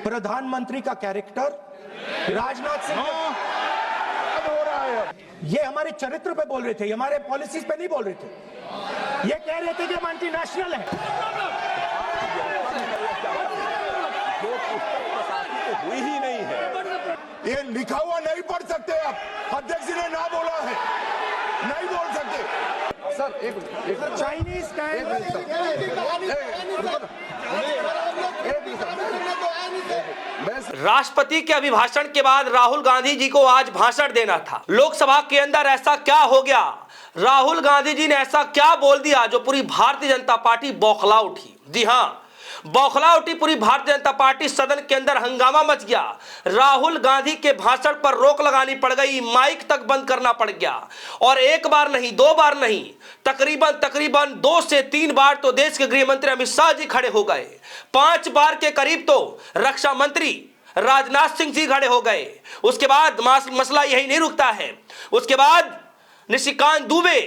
प्रधानमंत्री का कैरेक्टर राजनाथ सिंह हो रहा है। ये हमारे चरित्र पे बोल रहे थे, हमारे पॉलिसीज पे नहीं बोल रहे थे। ये कह रहे थे कि हम एंटी नेशनल है। जो पुस्तक प्रकाशित तो हुई ही नहीं है, ये लिखा हुआ नहीं पढ़ सकते आप। अध्यक्ष जी ने ना बोला है, नहीं बोल सकते। सर एक चाइनीज राष्ट्रपति के अभिभाषण के बाद राहुल गांधी जी को आज भाषण देना था। लोकसभा के अंदर ऐसा क्या हो गया, राहुल गांधी जी ने ऐसा क्या बोल दिया जो पूरी भारतीय जनता पार्टी बौखला उठी। जी हां, बौखला उठी पूरी भारतीय जनता पार्टी। सदन के अंदर हंगामा मच गया। राहुल गांधी के भाषण पर रोक लगानी पड़ गई, माइक तक बंद करना पड़ गया। और एक बार नहीं, दो बार नहीं, तकरीबन 2 से 3 बार तो देश के गृह मंत्री अमित शाह जी खड़े हो गए। 5 बार के करीब तो रक्षा मंत्री राजनाथ सिंह जी खड़े हो गए। उसके बाद मसला यही नहीं रुकता है। उसके बाद निशिकांत दुबे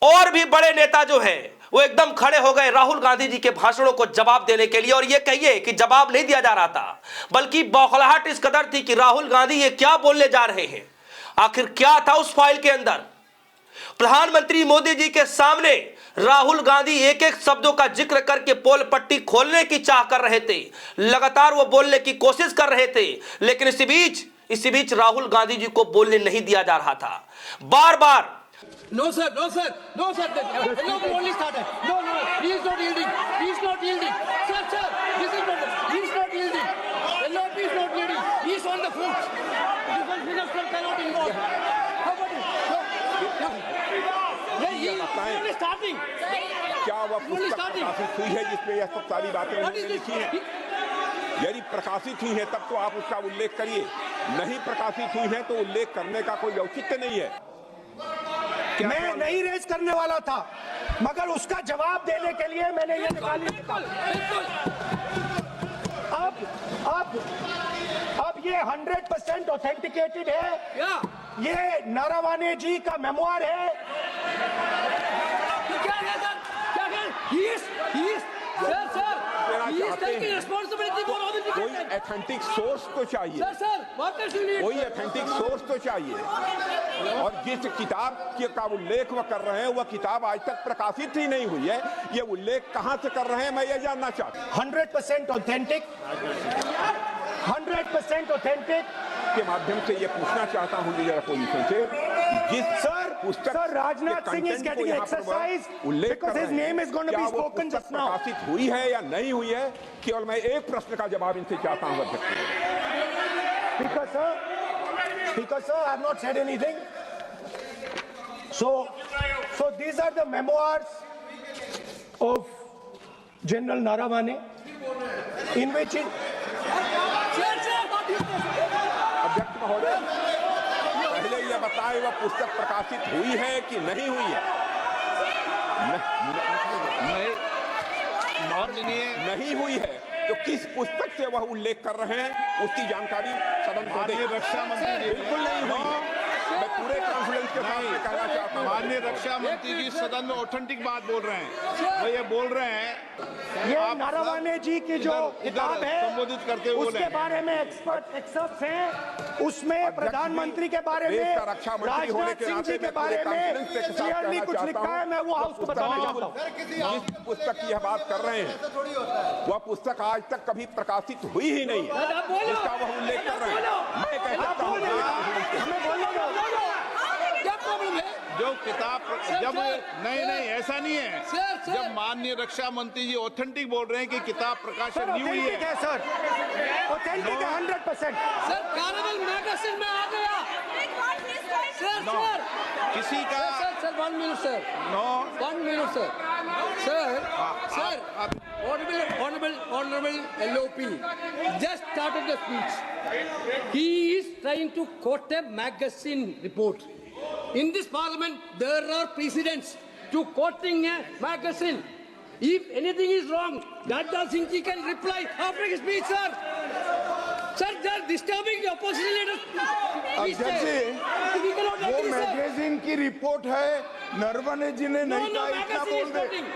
और भी बड़े नेता जो है वो एकदम खड़े हो गए राहुल गांधी जी के भाषणों को जवाब देने के लिए। और ये कहिए कि जवाब नहीं दिया जा रहा था, बल्कि बौखलाहट इस कदर थी कि राहुल गांधी ये क्या बोलने जा रहे हैं। आखिर क्या था उस फाइल के अंदर। प्रधानमंत्री मोदी जी के सामने राहुल गांधी एक एक शब्दों का जिक्र करके पोल पट्टी खोलने की चाह कर रहे थे। लगातार वो बोलने की कोशिश कर रहे थे, लेकिन इसी बीच राहुल गांधी जी को बोलने नहीं दिया जा रहा था। बार बार No sir, no sir, no sir. No, only started. No, he is not yielding. He is not yielding. Sir, this is not. He is not yielding. LOP is not yielding. He is on the foot. Defense minister cannot involve. How about it? He is only starting. क्या वह पुस्तक प्रकाशित हुई है जिसमें यह सब सारी बातें उन्होंने लिखी हैं? यदि प्रकाशित हुई है तब तो आप उसका उल्लेख करिए। नहीं प्रकाशित हुई है तो उल्लेख करने का कोई औचित्य नहीं है। मैं नहीं रेज करने वाला था, मगर उसका जवाब देने के लिए मैंने ये निकाली। अब ये 100% ऑथेंटिकेटेड है। ये नारावाने जी का मेमोयर है। कोई ऑथेंटिक सोर्स तो चाहिए, कोई ऑथेंटिक सोर्स तो चाहिए। और जिस किताब का उल्लेख वह कर रहे हैं वह किताब आज तक प्रकाशित ही नहीं हुई है। ये उल्लेख कहां से कर रहे हैं मैं ये जानना चाहता हूं। 100% ऑथेंटिक, 100% ऑथेंटिक के माध्यम से ये पूछना चाहता हूं लीडर अपोजिशन से, जिस पुस्तक Rajnath Singh is getting exercise because his name is going to be spoken just now. प्रकाशित हुई है या नहीं हुई है, केवल मैं एक प्रश्न का जवाब इनसे चाहता हूं अध्यक्ष। Speaker sir, I have not said anything. So these are the memoirs of General Naravane, in which अध्यक्ष महोदय, पहले यह बताएं वह पुस्तक प्रकाशित हुई है कि नहीं हुई है? नहीं हुई है तो किस पुस्तक से वह उल्लेख कर रहे हैं उसकी जानकारी सदन को दें। रक्षा मंत्री बिल्कुल नहीं हुई है। मैं पूरे कॉन्फिडेंस के साथ कहना चाहता हूं, माननीय रक्षा मंत्री जी सदन में ऑथेंटिक बात बोल रहे हैं। वो ये बोल रहे हैं ये नारावाने जी की जो किताब है संबोधित करते हुए उसके बारे में एक्सपर्ट्स हैं। उसमें प्रधानमंत्री के बारे में, राजनाथ सिंह जी के बारे में क्लियरली कुछ लिखा है। मैं वो हाउस को बताना चाहता हूं। जिस पुस्तक की यह बात कर रहे हैं वह पुस्तक आज तक कभी प्रकाशित हुई ही नहीं है जिसका वह उल्लेख कर रहे हैं। मैं कह सकता हूं जो किताब जब नहीं ऐसा नहीं है। जब माननीय रक्षा मंत्री जी ऑथेंटिक बोल रहे हैं कि किताब प्रकाशित नहीं हुई है सर, ऑथेंटिक है 100%। सर कार्निवल मैगजीन में आ गया। सर किसी का sir 1 minute sir, 1 minute sir, Honorable LOP just started the speech. He is trying to quote a magazine report. In this parliament, there are precedents to quoting a magazine. If anything is wrong, Rajnath Singh ji can reply after his speech, sir. Sir, disturbing the opposition leaders. अध्यक्ष जी, We cannot वो agree, sir. Magazine की report है, नरवणे जी ने No, नहीं no, कहा, इतना magazine बोल is they. quoting.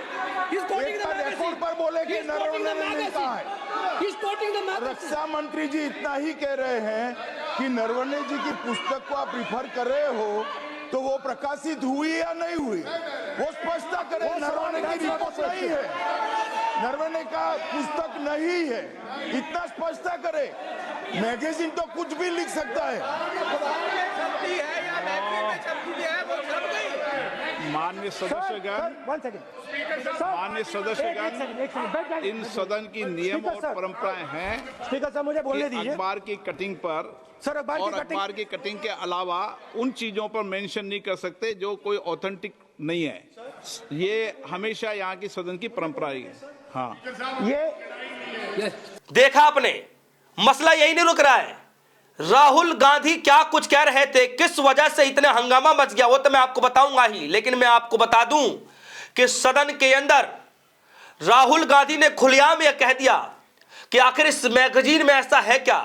He's quoting एक the बार magazine. रिपोर्ट पर बोले कि He's quoting नरवणे the ने नहीं कहा है। magazine. He's quoting the magazine. रक्षा मंत्री जी इतना ही कह रहे हैं कि नरवणे जी की पुस्तक को आप रिफर कर रहे हो, तो वो प्रकाशित हुई या नहीं हुई, वो स्पष्टता करें। नरवणे की रिपोर्ट नहीं है, नरवणे का पुस्तक नहीं है, इतना स्पष्टता करे। मैगजीन तो कुछ भी लिख सकता है। माननीय सदस्यगण, वन सेकंड माननीय सदस्यगण, इन सदन की नियम और परंपराएं हैं स्पीकर साहब मुझे बोलने कि दीजिए। अखबार की कटिंग पर सर, अखबार और की कटिंग- अखबार की कटिंग के अलावा उन चीजों पर मेंशन नहीं कर सकते जो कोई ऑथेंटिक नहीं है। ये हमेशा यहाँ की सदन की परंपरा ही है। हाँ, ये देखा आपने, मसला यही नहीं रुक रहा है। राहुल गांधी क्या कुछ कह रहे थे, किस वजह से इतना हंगामा मच गया, वो तो मैं आपको बताऊंगा ही, लेकिन मैं आपको बता दूं कि सदन के अंदर राहुल गांधी ने खुलेआम यह कह दिया कि आखिर इस मैगजीन में ऐसा है क्या,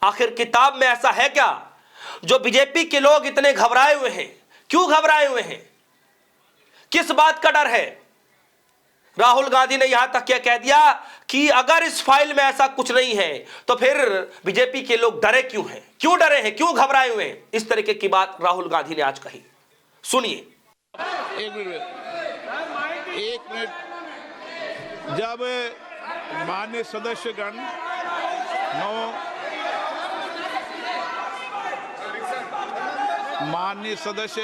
आखिर किताब में ऐसा है क्या जो बीजेपी के लोग इतने घबराए हुए हैं। क्यों घबराए हुए हैं, किस बात का डर है। राहुल गांधी ने यहां तक यह कह दिया कि अगर इस फाइल में ऐसा कुछ नहीं है तो फिर बीजेपी के लोग डरे क्यों हैं, क्यों डरे हैं, क्यों घबराए हुए हैं। इस तरीके की बात राहुल गांधी ने आज कही, सुनिए। एक मिनट। जब माननीय सदस्यगण माननीय सदस्य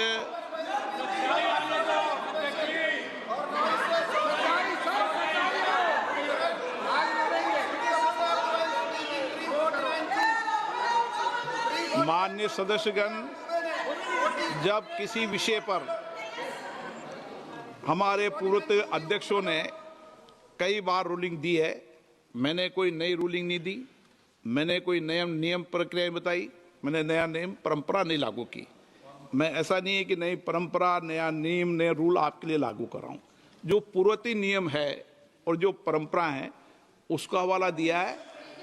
माननीय सदस्यगण, जब किसी विषय पर हमारे पूर्व अध्यक्षों ने कई बार रूलिंग दी है, मैंने कोई नई रूलिंग नहीं दी, मैंने कोई नियम प्रक्रिया बताई, मैंने नया नियम परंपरा नहीं लागू की। मैं ऐसा नहीं है कि नई परंपरा, नया नियम, नया रूल आपके लिए लागू कर रहा हूं। जो पूर्ववर्ती नियम है और जो परंपरा है उसका हवाला दिया है,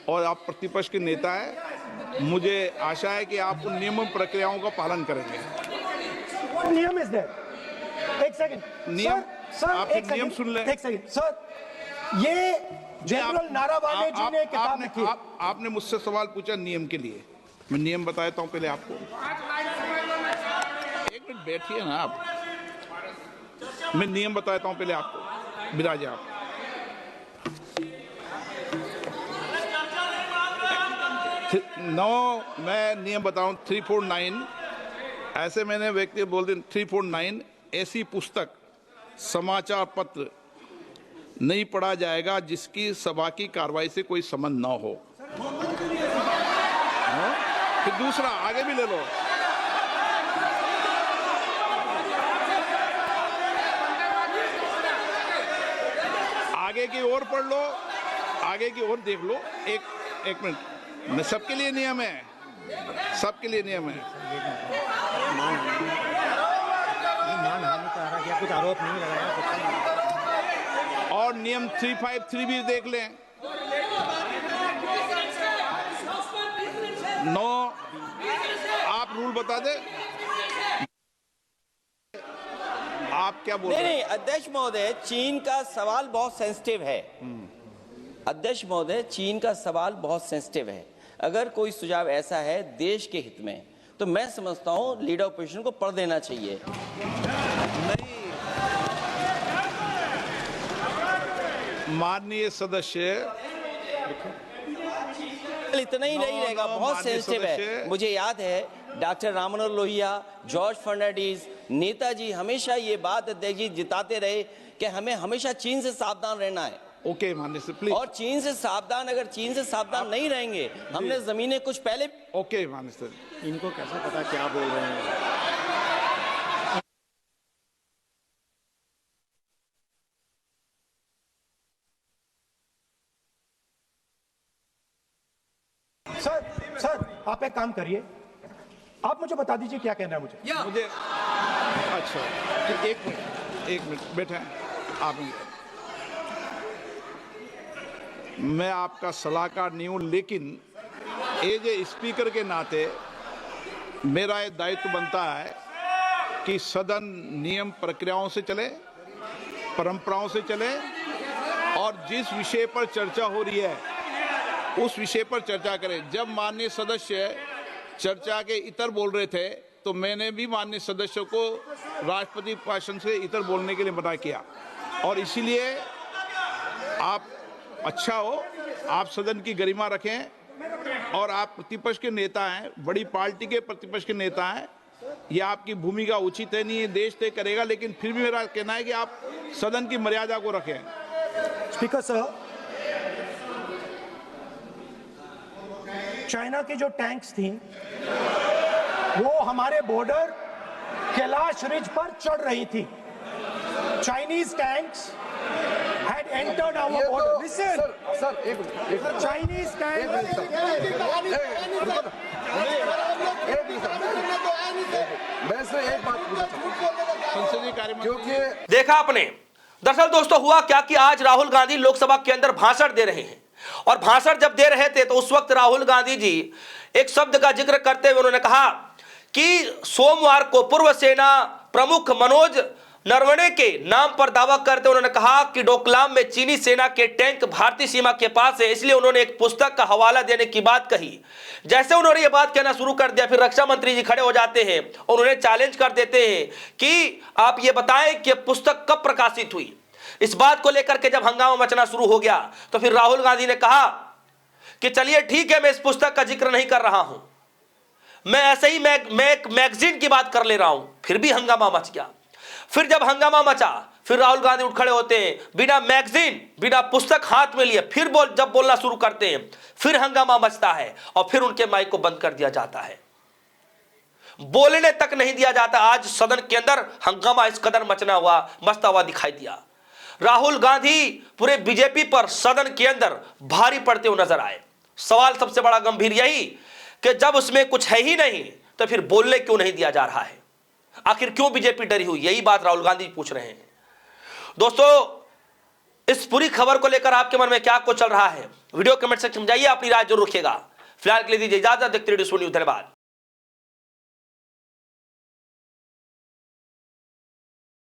और आप प्रतिपक्ष के नेता हैं, मुझे आशा है कि आप उन नियम प्रक्रियाओं का पालन करेंगे। नियम इज देयर। एक सेकंड नियम, सर, आप एक नियम सेकंड, सुन लें। एक सेकंड सर, ये जनरल नारावाने जी ने किताब लिखी। आपने मुझसे सवाल पूछा नियम के लिए, मैं नियम बता देता हूं पहले आपको। एक मिनट बैठिए ना आप, मैं नियम बताता हूं पहले आपको। बिराजे आप। मैं नियम बताऊं 349, ऐसे मैंने व्यक्ति बोल दिया 349, ऐसी पुस्तक, समाचार पत्र नहीं पढ़ा जाएगा जिसकी सभा की कार्रवाई से कोई संबंध ना हो। फिर दूसरा आगे भी ले लो। आगे की ओर पढ़ लो, आगे की ओर देख लो। एक मिनट, मैं सबके लिए नियम है, सबके लिए नियम है। कुछ आरोप नहीं लगाया। और नियम 353 भी देख लें। नो, आप रूल बता दे। आप क्या बोल रहे हैं? नहीं, अध्यक्ष महोदय, चीन का सवाल बहुत सेंसिटिव है। अध्यक्ष महोदय, चीन का सवाल बहुत सेंसिटिव है। अगर कोई सुझाव ऐसा है देश के हित में, तो मैं समझता हूं लीडर ऑपोजिशन को पढ़ देना चाहिए। नहीं, माननीय सदस्य, इतना ही नहीं रहेगा, बहुत सेंसिटिव है। मुझे याद है डॉक्टर राम मनोहर लोहिया, जॉर्ज फर्नांडिस, नेताजी हमेशा ये बात अध्यक्ष जी जिताते रहे कि हमें हमेशा चीन से सावधान रहना है। ओके माननीय सर, प्लीज। और चीन से सावधान, अगर चीन से सावधान नहीं रहेंगे, हमने जमीनें कुछ पहले। ओके माननीय सर। इनको कैसे पता क्या बोल रहे हैं? सर आप एक काम करिए, आप मुझे बता दीजिए क्या कहना है मुझे। मुझे अच्छा, एक मिनट बैठे आप। मैं आपका सलाहकार नहीं हूं, लेकिन एज ए स्पीकर के नाते मेरा ये दायित्व बनता है कि सदन नियम प्रक्रियाओं से चले, परंपराओं से चले और जिस विषय पर चर्चा हो रही है उस विषय पर चर्चा करें। जब माननीय सदस्य चर्चा के इतर बोल रहे थे तो मैंने भी माननीय सदस्यों को राष्ट्रपति भाषण से इतर बोलने के लिए मना किया, और इसीलिए आप अच्छा हो, आप सदन की गरिमा रखें और आप प्रतिपक्ष के नेता हैं, बड़ी पार्टी के प्रतिपक्ष के नेता हैं, ये आपकी भूमिका उचित है, नहीं ये देश तय करेगा, लेकिन फिर भी मेरा कहना है कि आप सदन की मर्यादा को रखें। स्पीकर सर, चाइना की जो टैंक्स थी वो हमारे बॉर्डर कैलाश रिज पर चढ़ रही थी। Chinese tanks had entered our border. Listen, sir एक Chinese tanks. मैं से एक बात संसदीय कार्य मंत्री क्योंकि देखा आपने। दरअसल दोस्तों हुआ क्या कि आज राहुल गांधी लोकसभा के अंदर भाषण दे रहे हैं, और भाषण जब दे रहे थे तो उस वक्त राहुल गांधी जी एक शब्द का जिक्र करते हुए उन्होंने कहा कि सोमवार को पूर्व सेना प्रमुख मनोज नरवणे के नाम पर दावा करते उन्होंने कहा कि डोकलाम में चीनी सेना के टैंक भारतीय सीमा के पास है, इसलिए उन्होंने एक पुस्तक का हवाला देने की बात कही। जैसे उन्होंने ये बात कहना शुरू कर दिया, फिर रक्षा मंत्री जी खड़े हो जाते हैं और उन्हें चैलेंज कर देते हैं कि आप ये बताएं कि पुस्तक कब प्रकाशित हुई। इस बात को लेकर के जब हंगामा मचना शुरू हो गया तो फिर राहुल गांधी ने कहा कि चलिए ठीक है, मैं इस पुस्तक का जिक्र नहीं कर रहा हूं, मैं ऐसे ही मैं एक मैगजीन की बात कर ले रहा हूं। फिर भी हंगामा मच गया। फिर जब हंगामा मचा फिर राहुल गांधी उठ खड़े होते हैं, बिना मैगजीन बिना पुस्तक हाथ में लिए फिर जब बोलना शुरू करते हैं फिर हंगामा मचता है और फिर उनके माइक को बंद कर दिया जाता है, बोलने तक नहीं दिया जाता। आज सदन के अंदर हंगामा इस कदर मचता हुआ दिखाई दिया। राहुल गांधी पूरे बीजेपी पर सदन के अंदर भारी पड़ते हुए नजर आए। सवाल सबसे बड़ा गंभीर यही कि जब उसमें कुछ है ही नहीं तो फिर बोलने क्यों नहीं दिया जा रहा है, आखिर क्यों बीजेपी डरी हुई, यही बात राहुल गांधी पूछ रहे हैं। दोस्तों इस पूरी खबर को लेकर आपके मन में क्या कुछ चल रहा है, वीडियो कमेंट सेक्शन में जाइए, अपनी राय जरूर रखिएगा। फिलहाल के लिए दीजिए इजाजत, देखते रहिए न्यूज़। धन्यवाद।